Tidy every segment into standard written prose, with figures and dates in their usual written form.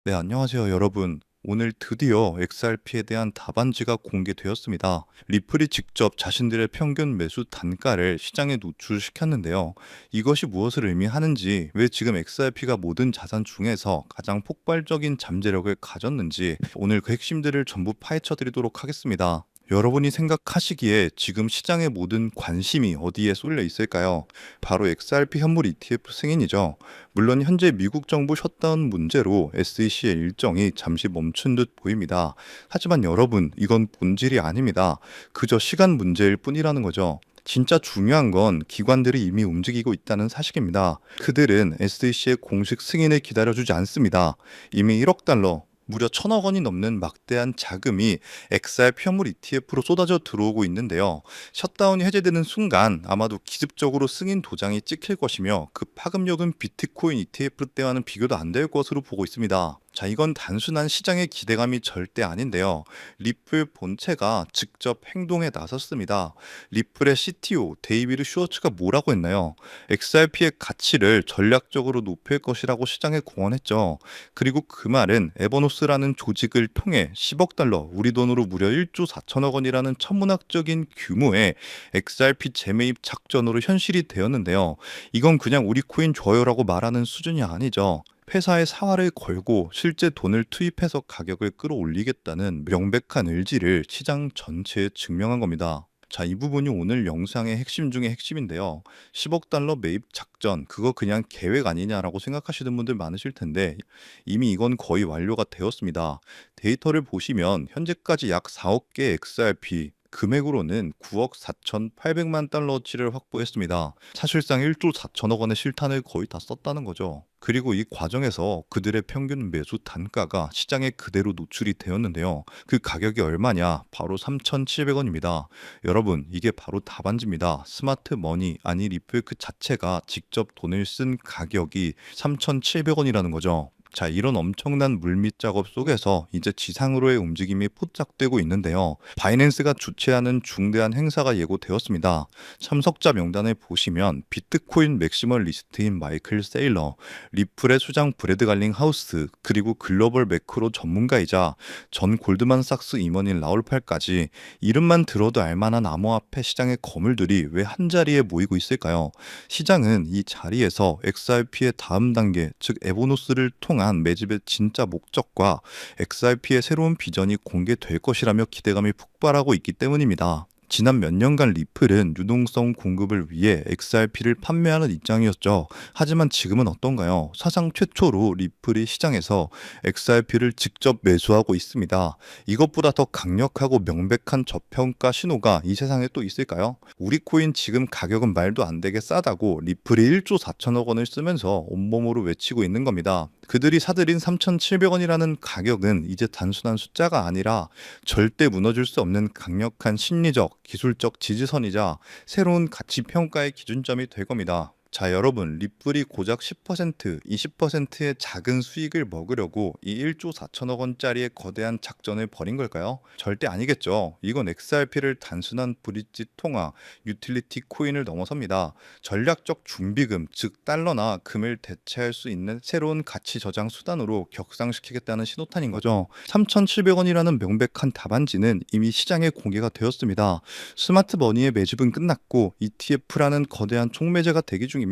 네, 안녕하세요, 여러분. 오늘 드디어 XRP에 대한 답안지가 공개되었습니다. 리플이 직접 자신들의 평균 매수 단가를 시장에 노출시켰는데요. 이것이 무엇을 의미하는지, 왜 지금 XRP가 모든 자산 중에서 가장 폭발적인 잠재력을 가졌는지, 오늘 그 핵심들을 전부 파헤쳐 드리도록 하겠습니다. 여러분이 생각하시기에 지금 시장의 모든 관심이 어디에 쏠려 있을까요? 바로 XRP 현물 ETF 승인이죠. 물론 현재 미국 정부 셧다운 문제로 SEC의 일정이 잠시 멈춘 듯 보입니다. 하지만 여러분, 이건 본질이 아닙니다. 그저 시간 문제일 뿐이라는 거죠. 진짜 중요한 건 기관들이 이미 움직이고 있다는 사실입니다. 그들은 SEC의 공식 승인을 기다려주지 않습니다. 이미 1억 달러, 무려 1,000억 원이 넘는 막대한 자금이 XRP 현물 ETF로 쏟아져 들어오고 있는데요. 셧다운이 해제되는 순간 아마도 기습적으로 승인 도장이 찍힐 것이며 그 파급력은 비트코인 ETF 때와는 비교도 안 될 것으로 보고 있습니다. 자, 이건 단순한 시장의 기대감이 절대 아닌데요. 리플 본체가 직접 행동에 나섰습니다. 리플의 CTO 데이비드 슈워츠가 뭐라고 했나요? XRP의 가치를 전략적으로 높일 것이라고 시장에 공언했죠. 그리고 그 말은 에버노스라는 조직을 통해 10억 달러, 우리 돈으로 무려 1조 4천억 원이라는 천문학적인 규모의 XRP 재매입 작전으로 현실이 되었는데요. 이건 그냥 우리 코인 줘요라고 말하는 수준이 아니죠. 회사의 사활을 걸고 실제 돈을 투입해서 가격을 끌어올리겠다는 명백한 의지를 시장 전체에 증명한 겁니다. 자, 이 부분이 오늘 영상의 핵심 중의 핵심인데요. 10억 달러 매입 작전, 그거 그냥 계획 아니냐라고 생각하시는 분들 많으실 텐데 이미 이건 거의 완료가 되었습니다. 데이터를 보시면 현재까지 약 4억 개의 XRP, 금액으로는 9억 4,800만 달러치를 확보했습니다. 사실상 1조 4천억 원의 실탄을 거의 다 썼다는 거죠. 그리고 이 과정에서 그들의 평균 매수 단가가 시장에 그대로 노출이 되었는데요. 그 가격이 얼마냐? 바로 3,700원입니다. 여러분, 이게 바로 답안지입니다. 스마트 머니, 아니 리플 그 자체가 직접 돈을 쓴 가격이 3,700원이라는 거죠. 자, 이런 엄청난 물밑 작업 속에서 이제 지상으로의 움직임이 포착되고 있는데요. 바이낸스가 주최하는 중대한 행사가 예고되었습니다. 참석자 명단을 보시면 비트코인 맥시멀 리스트인 마이클 세일러, 리플의 수장 브래드 갈링 하우스, 그리고 글로벌 매크로 전문가이자 전 골드만삭스 임원인 라울 팔까지 이름만 들어도 알만한 암호화폐 시장의 거물들이 왜 한자리에 모이고 있을까요? 시장은 이 자리에서 XRP의 다음 단계, 즉 에보노스를 통한 매집의 진짜 목적과 XRP의 새로운 비전이 공개될 것이라며 기대감이 폭발하고 있기 때문입니다. 지난 몇 년간 리플은 유동성 공급을 위해 XRP를 판매하는 입장이었죠. 하지만 지금은 어떤가요? 사상 최초로 리플이 시장에서 XRP를 직접 매수하고 있습니다. 이것보다 더 강력하고 명백한 저평가 신호가 이 세상에 또 있을까요? 우리 코인 지금 가격은 말도 안 되게 싸다고 리플이 1조 4천억 원을 쓰면서 온몸으로 외치고 있는 겁니다. 그들이 사들인 3,700원이라는 가격은 이제 단순한 숫자가 아니라 절대 무너질 수 없는 강력한 심리적, 기술적 지지선이자 새로운 가치 평가의 기준점이 될 겁니다. 자, 여러분, 리플이 고작 10%, 20%의 작은 수익을 먹으려고 이 1조 4천억 원짜리의 거대한 작전을 벌인 걸까요? 절대 아니겠죠. 이건 XRP를 단순한 브릿지 통화, 유틸리티 코인을 넘어섭니다. 전략적 준비금, 즉 달러나 금을 대체할 수 있는 새로운 가치 저장 수단으로 격상시키겠다는 신호탄인 거죠. 3,700원이라는 명백한 답안지는 이미 시장에 공개가 되었습니다. 스마트 머니의 매집은 끝났고 ETF라는 거대한 총매제가 대기 중이며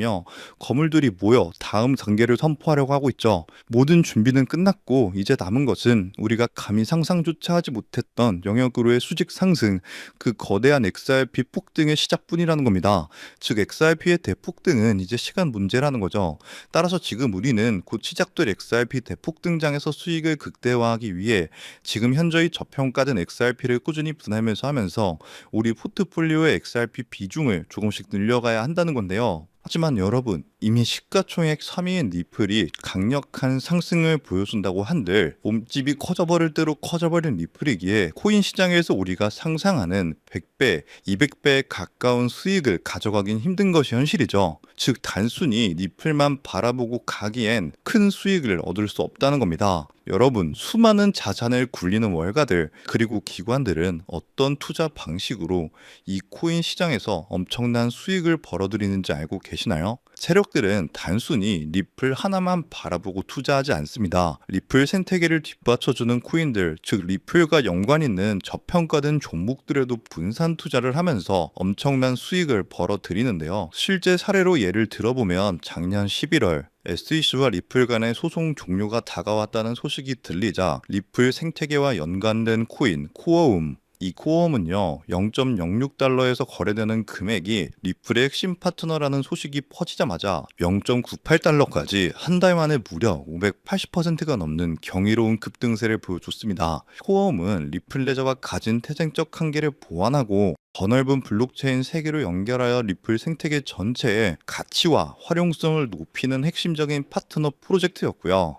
거물들이 모여 다음 단계를 선포하려고 하고 있죠. 모든 준비는 끝났고 이제 남은 것은 우리가 감히 상상조차 하지 못했던 영역으로의 수직 상승, 그 거대한 XRP 폭등의 시작뿐이라는 겁니다. 즉 XRP의 대폭등은 이제 시간 문제라는 거죠. 따라서 지금 우리는 곧 시작될 XRP 대폭등장에서 수익을 극대화하기 위해 지금 현저히 저평가된 XRP를 꾸준히 분할매수 하면서 우리 포트폴리오의 XRP 비중을 조금씩 늘려가야 한다는 건데요. 하지만 여러분, 이미 시가총액 3위인 리플이 강력한 상승을 보여준다고 한들 몸집이 커져버릴 대로 커져버린 리플이기에 코인 시장에서 우리가 상상하는 100배, 200배에 가까운 수익을 가져가긴 힘든 것이 현실이죠. 즉 단순히 리플만 바라보고 가기엔 큰 수익을 얻을 수 없다는 겁니다. 여러분, 수많은 자산을 굴리는 월가들 그리고 기관들은 어떤 투자 방식으로 이 코인 시장에서 엄청난 수익을 벌어들이는지 알고 계시나요? 세력들은 단순히 리플 하나만 바라보고 투자하지 않습니다. 리플 생태계를 뒷받쳐주는 코인들, 즉 리플과 연관 있는 저평가된 종목들에도 분산 투자를 하면서 엄청난 수익을 벌어들이는데요. 실제 사례로 예를 들어보면 작년 11월 SEC와 리플 간의 소송 종료가 다가왔다는 소식이 들리자 리플 생태계와 연관된 코인 코어움, 이 코어움은요 0.06달러에서 거래되는 금액이 리플의 핵심 파트너라는 소식이 퍼지자마자 0.98달러까지 한 달 만에 무려 580%가 넘는 경이로운 급등세를 보여줬습니다. 코어움은 리플 레저가 가진 태생적 한계를 보완하고 더 넓은 블록체인 세계로 연결하여 리플 생태계 전체의 가치와 활용성을 높이는 핵심적인 파트너 프로젝트였고요.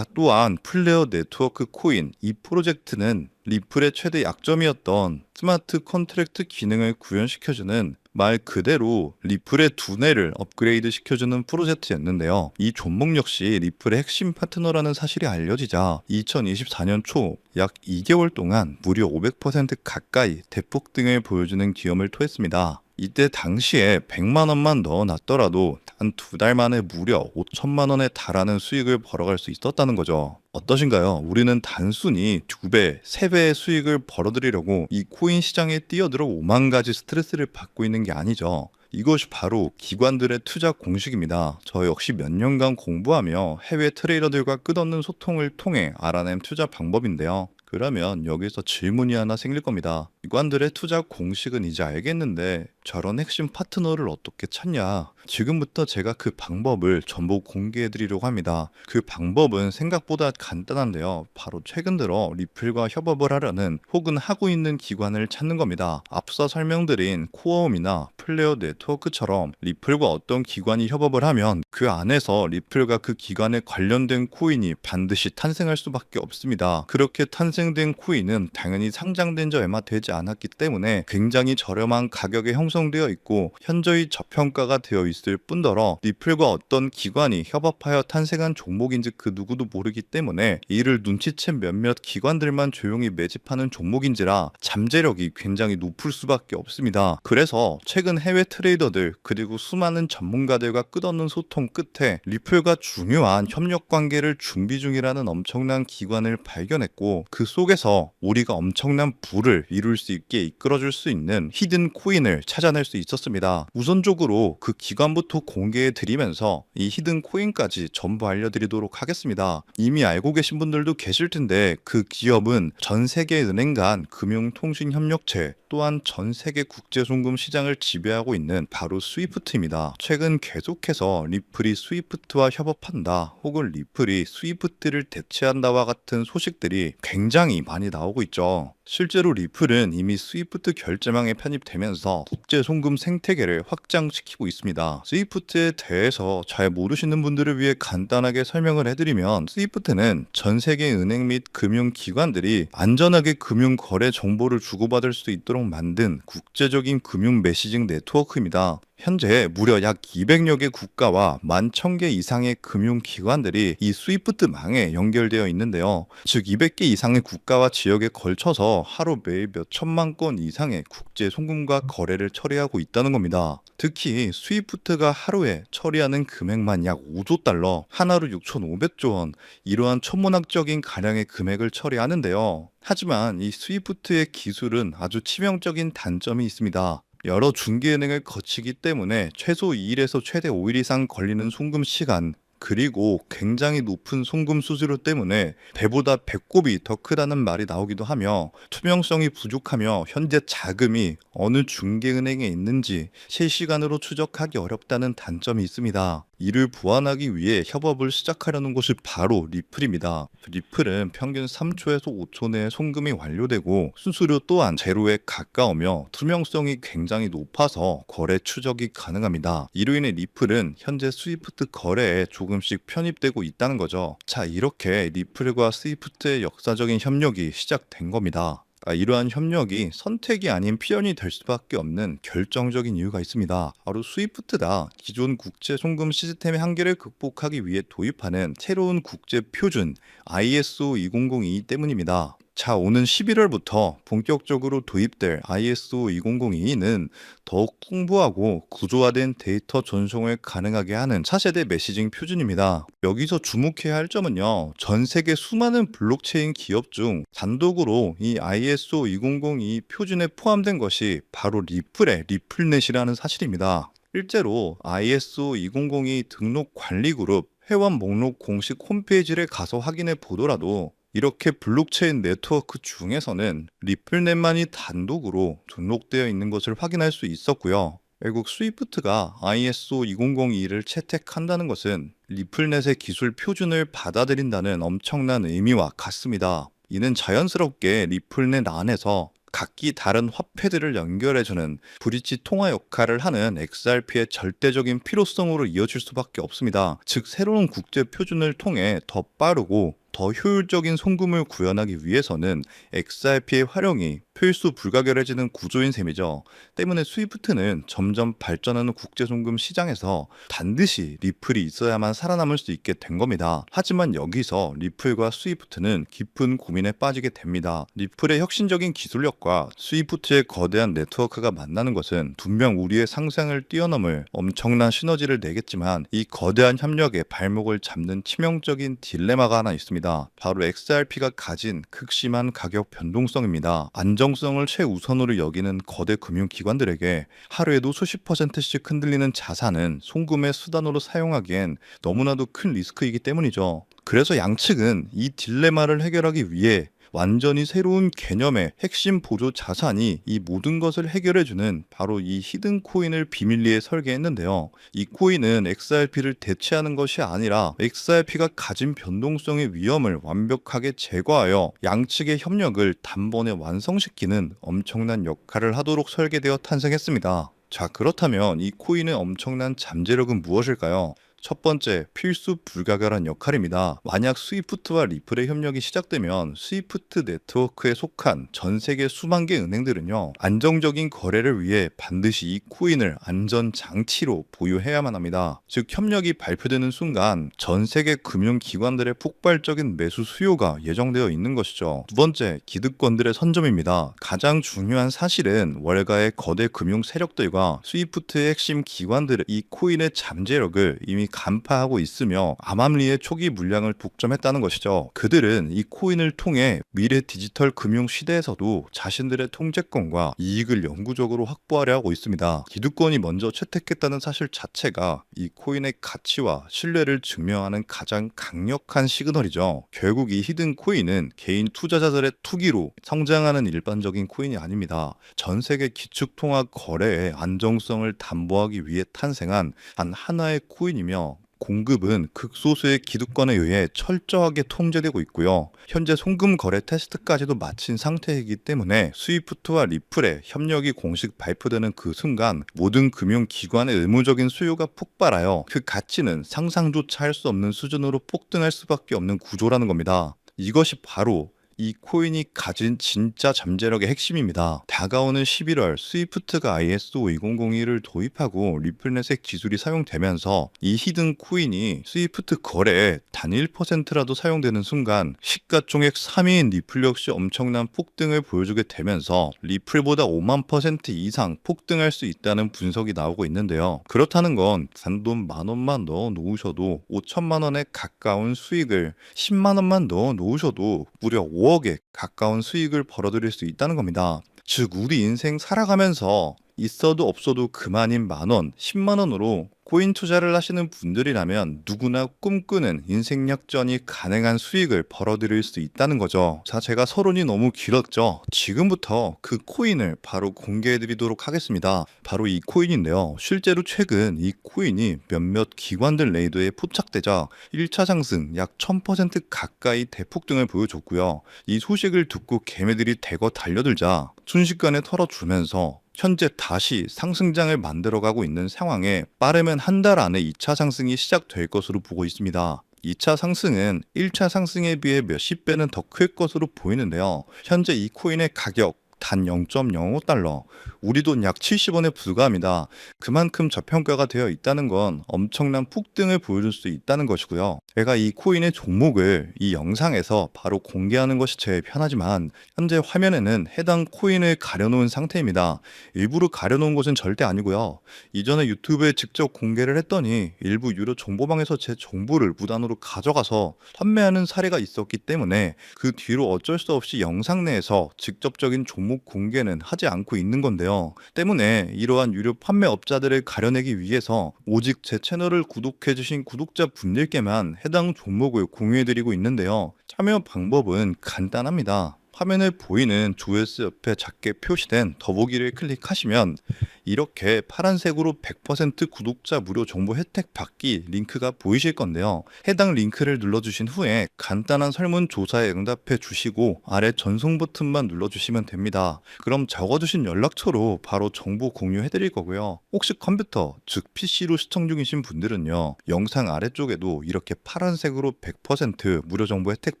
또한 플레어 네트워크 코인 이 프로젝트는 리플의 최대 약점이었던 스마트 컨트랙트 기능을 구현시켜주는 말 그대로 리플의 두뇌를 업그레이드 시켜주는 프로젝트였는데요. 이 종목 역시 리플의 핵심 파트너라는 사실이 알려지자 2024년 초 약 2개월 동안 무려 500% 가까이 대폭등을 보여주는 기염을 토했습니다. 이때 당시에 100만 원만 넣어놨더라도 단 2달 만에 무려 5천만 원에 달하는 수익을 벌어갈 수 있었다는 거죠. 어떠신가요? 우리는 단순히 2배, 3배의 수익을 벌어들이려고 이 코인 시장에 뛰어들어 5만 가지 스트레스를 받고 있는 게 아니죠. 이것이 바로 기관들의 투자 공식입니다. 저 역시 몇 년간 공부하며 해외 트레이더들과 끝없는 소통을 통해 알아낸 투자 방법인데요. 그러면 여기서 질문이 하나 생길 겁니다. 기관들의 투자 공식은 이제 알겠는데 저런 핵심 파트너를 어떻게 찾냐? 지금부터 제가 그 방법을 전부 공개해 드리려고 합니다. 그 방법은 생각보다 간단한데요. 바로 최근 들어 리플과 협업을 하려는 혹은 하고 있는 기관을 찾는 겁니다. 앞서 설명드린 코어움이나 플레어 네트워크처럼 리플과 어떤 기관이 협업을 하면 그 안에서 리플과 그 기관에 관련된 코인이 반드시 탄생할 수밖에 없습니다. 그렇게 탄생된 코인은 당연히 상장된 지 얼마 되지 않았기 때문에 굉장히 저렴한 가격에 형성되어 있고 현저히 저평가가 되어 있을 뿐더러 리플과 어떤 기관이 협업하여 탄생한 종목인지 그 누구도 모르기 때문에 이를 눈치챈 몇몇 기관들만 조용히 매집하는 종목인지라 잠재력이 굉장히 높을 수밖에 없습니다. 그래서 최근 해외 트레이더들 그리고 수많은 전문가들과 끝없는 소통 끝에 리플과 중요한 협력 관계를 준비 중이라는 엄청난 기관을 발견했고 그 속에서 우리가 엄청난 부를 이룰 수 있게 이끌어줄 수 있는 히든 코인을 찾아낼 수 있었습니다. 우선적으로 그 기관부터 공개해 드리면서 이 히든 코인까지 전부 알려드리도록 하겠습니다. 이미 알고 계신 분들도 계실 텐데 그 기업은 전 세계 은행 간 금융통신협력체 또한 전 세계 국제송금 시장을 지배하고 있는 바로 스위프트입니다. 최근 계속해서 리플이 스위프트와 협업한다 혹은 리플이 스위프트를 대체한다와 같은 소식들이 굉장히 많이 나오고 있죠. 실제로 리플은 이미 스위프트 결제망에 편입되면서 국제 송금 생태계를 확장시키고 있습니다. 스위프트에 대해서 잘 모르시는 분들을 위해 간단하게 설명을 해드리면 스위프트는 전 세계 은행 및 금융기관들이 안전하게 금융 거래 정보를 주고받을 수 있도록 만든 국제적인 금융 메시징 네트워크입니다. 현재 무려 약 200여 개 국가와 11,000개 이상의 금융기관들이 이 스위프트망에 연결되어 있는데요. 즉 200개 이상의 국가와 지역에 걸쳐서 하루 매일 몇 천만 건 이상의 국제 송금과 거래를 처리하고 있다는 겁니다. 특히 스위프트가 하루에 처리하는 금액만 약 5조 달러, 하나로 6,500조 원, 이러한 천문학적인 가량의 금액을 처리하는데요. 하지만 이 스위프트의 기술은 아주 치명적인 단점이 있습니다. 여러 중개은행을 거치기 때문에 최소 2일에서 최대 5일 이상 걸리는 송금 시간, 그리고 굉장히 높은 송금 수수료 때문에 배보다 배꼽이 더 크다는 말이 나오기도 하며 투명성이 부족하며 현재 자금이 어느 중개은행에 있는지 실시간으로 추적하기 어렵다는 단점이 있습니다. 이를 보완하기 위해 협업을 시작하려는 곳이 바로 리플입니다. 리플은 평균 3초에서 5초 내에 송금이 완료되고 수수료 또한 제로에 가까우며 투명성이 굉장히 높아서 거래 추적이 가능합니다. 이로 인해 리플은 현재 스위프트 거래에 조금씩 편입되고 있다는 거죠. 자, 이렇게 리플과 스위프트의 역사적인 협력이 시작된 겁니다. 이러한 협력이 선택이 아닌 필연이 될 수밖에 없는 결정적인 이유가 있습니다. 바로 스위프트가 기존 국제 송금 시스템의 한계를 극복하기 위해 도입하는 새로운 국제 표준 ISO 2002 때문입니다. 자, 오는 11월부터 본격적으로 도입될 ISO 2002는 더욱 풍부하고 구조화된 데이터 전송을 가능하게 하는 차세대 메시징 표준입니다. 여기서 주목해야 할 점은요, 전 세계 수많은 블록체인 기업 중 단독으로 이 ISO 2002 표준에 포함된 것이 바로 리플의 리플넷이라는 사실입니다. 실제로 ISO 2002 등록 관리 그룹 회원 목록 공식 홈페이지를 가서 확인해 보더라도 이렇게 블록체인 네트워크 중에서는 리플넷만이 단독으로 등록되어 있는 것을 확인할 수 있었고요. 결국 스위프트가 ISO 2002를 채택한다는 것은 리플넷의 기술 표준을 받아들인다는 엄청난 의미와 같습니다. 이는 자연스럽게 리플넷 안에서 각기 다른 화폐들을 연결해주는 브릿지 통화 역할을 하는 XRP의 절대적인 필요성으로 이어질 수밖에 없습니다. 즉, 새로운 국제 표준을 통해 더 빠르고 더 효율적인 송금을 구현하기 위해서는 XRP의 활용이 필수 불가결해지는 구조인 셈이죠. 때문에 스위프트는 점점 발전하는 국제송금 시장에서 반드시 리플이 있어야만 살아남을 수 있게 된 겁니다. 하지만 여기서 리플과 스위프트는 깊은 고민에 빠지게 됩니다. 리플의 혁신적인 기술력과 스위프트의 거대한 네트워크가 만나는 것은 분명 우리의 상상을 뛰어넘을 엄청난 시너지를 내겠지만 이 거대한 협력에 발목을 잡는 치명적인 딜레마가 하나 있습니다. 바로 XRP가 가진 극심한 가격 변동성입니다. 안정성을 최우선으로 여기는 거대 금융기관들에게 하루에도 수십 %씩 흔들리는 자산은 송금의 수단으로 사용하기엔 너무나도 큰 리스크이기 때문이죠. 그래서 양측은 이 딜레마를 해결하기 위해 완전히 새로운 개념의 핵심 보조 자산이 이 모든 것을 해결해주는 바로 이 히든 코인을 비밀리에 설계했는데요. 이 코인은 XRP를 대체하는 것이 아니라 XRP가 가진 변동성의 위험을 완벽하게 제거하여 양측의 협력을 단번에 완성시키는 엄청난 역할을 하도록 설계되어 탄생했습니다. 자, 그렇다면 이 코인의 엄청난 잠재력은 무엇일까요? 첫 번째, 필수 불가결한 역할입니다. 만약 스위프트와 리플의 협력이 시작되면 스위프트 네트워크에 속한 전 세계 수만 개 은행들은요, 안정적인 거래를 위해 반드시 이 코인을 안전 장치로 보유해야만 합니다. 즉, 협력이 발표되는 순간 전 세계 금융기관들의 폭발적인 매수 수요가 예정되어 있는 것이죠. 두 번째, 기득권들의 선점입니다. 가장 중요한 사실은 월가의 거대 금융 세력들과 스위프트의 핵심 기관들의 이 코인의 잠재력을 이미 간파하고 있으며 암암리의 초기 물량을 독점했다는 것이죠. 그들은 이 코인을 통해 미래 디지털 금융 시대에서도 자신들의 통제권과 이익을 영구적으로 확보하려 하고 있습니다. 기득권이 먼저 채택했다는 사실 자체가 이 코인의 가치와 신뢰를 증명하는 가장 강력한 시그널이죠. 결국 이 히든 코인은 개인 투자자들의 투기로 성장하는 일반적인 코인이 아닙니다. 전 세계 기축통화 거래의 안정성을 담보하기 위해 탄생한 단 하나의 코인이며 공급은 극소수의 기득권에 의해 철저하게 통제되고 있고요. 현재 송금 거래 테스트까지도 마친 상태이기 때문에 스위프트와 리플의 협력이 공식 발표되는 그 순간 모든 금융기관의 의무적인 수요가 폭발하여 그 가치는 상상조차 할 수 없는 수준으로 폭등할 수밖에 없는 구조라는 겁니다. 이것이 바로 이 코인이 가진 진짜 잠재력의 핵심입니다. 다가오는 11월 스위프트가 ISO 2002를 도입하고 리플넷의 기술이 사용되면서 이 히든 코인이 스위프트 거래에 단 1%라도 사용되는 순간 시가총액 3위인 리플 역시 엄청난 폭등을 보여주게 되면서 리플보다 5만 % 이상 폭등할 수 있다는 분석이 나오고 있는데요. 그렇다는 건 단돈 10,000원만 넣어 놓으셔도 5천만 원에 가까운 수익을 10만 원만 넣어 놓으셔도 무려 5억에 가까운 수익을 벌어들일 수 있다는 겁니다. 즉, 우리 인생 살아가면서 있어도 없어도 그만인 만원, 10만 원으로 코인 투자를 하시는 분들이라면 누구나 꿈꾸는 인생 역전이 가능한 수익을 벌어들일 수 있다는 거죠. 자, 제가 서론이 너무 길었죠. 지금부터 그 코인을 바로 공개해드리도록 하겠습니다. 바로 이 코인인데요. 실제로 최근 이 코인이 몇몇 기관들 레이더에 포착되자 1차 상승 약 1000% 가까이 대폭등을 보여줬고요. 이 소식을 듣고 개매들이 대거 달려들자 순식간에 털어주면서 현재 다시 상승장을 만들어가고 있는 상황에 빠르면 한 달 안에 2차 상승이 시작될 것으로 보고 있습니다. 2차 상승은 1차 상승에 비해 몇십 배는 더 클 것으로 보이는데요. 현재 이 코인의 가격 단 0.05달러, 우리 돈 약 70원에 불과합니다. 그만큼 저평가가 되어 있다는 건 엄청난 폭등을 보여줄 수 있다는 것이고요. 제가 이 코인의 종목을 이 영상에서 바로 공개하는 것이 제일 편하지만 현재 화면에는 해당 코인을 가려놓은 상태입니다. 일부러 가려놓은 것은 절대 아니고요. 이전에 유튜브에 직접 공개를 했더니 일부 유료 정보방에서 제 정보를 무단으로 가져가서 판매하는 사례가 있었기 때문에 그 뒤로 어쩔 수 없이 영상 내에서 직접적인 종목 공개는 하지 않고 있는 건데요. 때문에 이러한 유료 판매업자들을 가려내기 위해서 오직 제 채널을 구독해주신 구독자분들께만 해당 종목을 공유해드리고 있는데요. 참여 방법은 간단합니다. 화면에 보이는 조회수 옆에 작게 표시된 더보기를 클릭하시면 이렇게 파란색으로 100% 구독자 무료 정보 혜택 받기 링크가 보이실 건데요. 해당 링크를 눌러주신 후에 간단한 설문조사에 응답해 주시고 아래 전송 버튼만 눌러주시면 됩니다. 그럼 적어주신 연락처로 바로 정보 공유해 드릴 거고요. 혹시 컴퓨터, 즉 PC로 시청 중이신 분들은요. 영상 아래쪽에도 이렇게 파란색으로 100% 무료 정보 혜택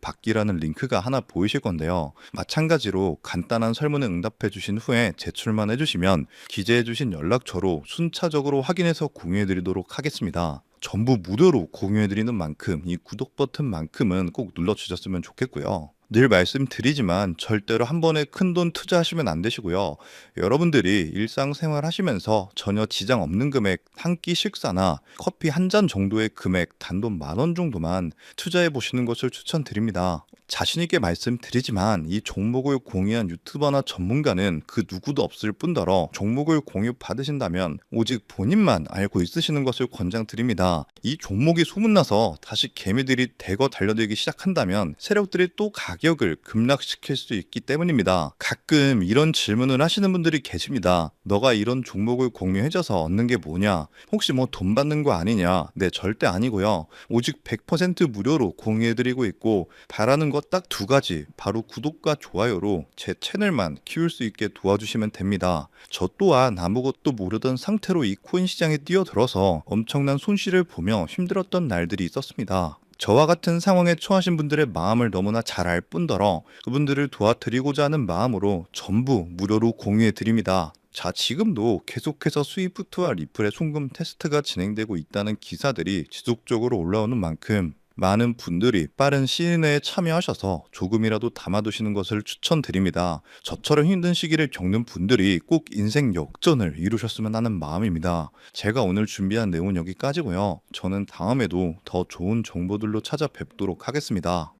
받기라는 링크가 하나 보이실 건데요. 마찬가지로 간단한 설문에 응답해 주신 후에 제출만 해주시면 기재해 주신 연락처로 순차적으로 확인해서 공유해 드리도록 하겠습니다. 전부 무료로 공유해 드리는 만큼 이 구독 버튼만큼은 꼭 눌러 주셨으면 좋겠고요. 늘 말씀드리지만 절대로 한 번에 큰돈 투자하시면 안 되시고요. 여러분들이 일상생활 하시면서 전혀 지장 없는 금액 한 끼 식사나 커피 한 잔 정도의 금액 단돈 10,000원 정도만 투자해 보시는 것을 추천드립니다. 자신 있게 말씀드리지만 이 종목을 공유한 유튜버나 전문가는 그 누구도 없을 뿐더러 종목을 공유 받으신다면 오직 본인만 알고 있으시는 것을 권장드립니다. 이 종목이 소문나서 다시 개미들이 대거 달려들기 시작한다면 세력들이 또 가격을 급락시킬 수 있기 때문입니다. 가끔 이런 질문을 하시는 분들이 계십니다. 너가 이런 종목을 공유해줘서 얻는 게 뭐냐? 혹시 뭐 돈 받는 거 아니냐? 네, 절대 아니고요. 오직 100% 무료로 공유해드리고 있고 바라는 것 딱 두 가지, 바로 구독과 좋아요로 제 채널만 키울 수 있게 도와주시면 됩니다. 저 또한 아무것도 모르던 상태로 이 코인 시장에 뛰어들어서 엄청난 손실을 보며 힘들었던 날들이 있었습니다. 저와 같은 상황에 처하신 분들의 마음을 너무나 잘 알 뿐더러 그분들을 도와드리고자 하는 마음으로 전부 무료로 공유해 드립니다. 자, 지금도 계속해서 스위프트와 리플의 송금 테스트가 진행되고 있다는 기사들이 지속적으로 올라오는 만큼 많은 분들이 빠른 시일 내에 참여하셔서 조금이라도 담아두시는 것을 추천드립니다. 저처럼 힘든 시기를 겪는 분들이 꼭 인생 역전을 이루셨으면 하는 마음입니다. 제가 오늘 준비한 내용은 여기까지고요. 저는 다음에도 더 좋은 정보들로 찾아뵙도록 하겠습니다.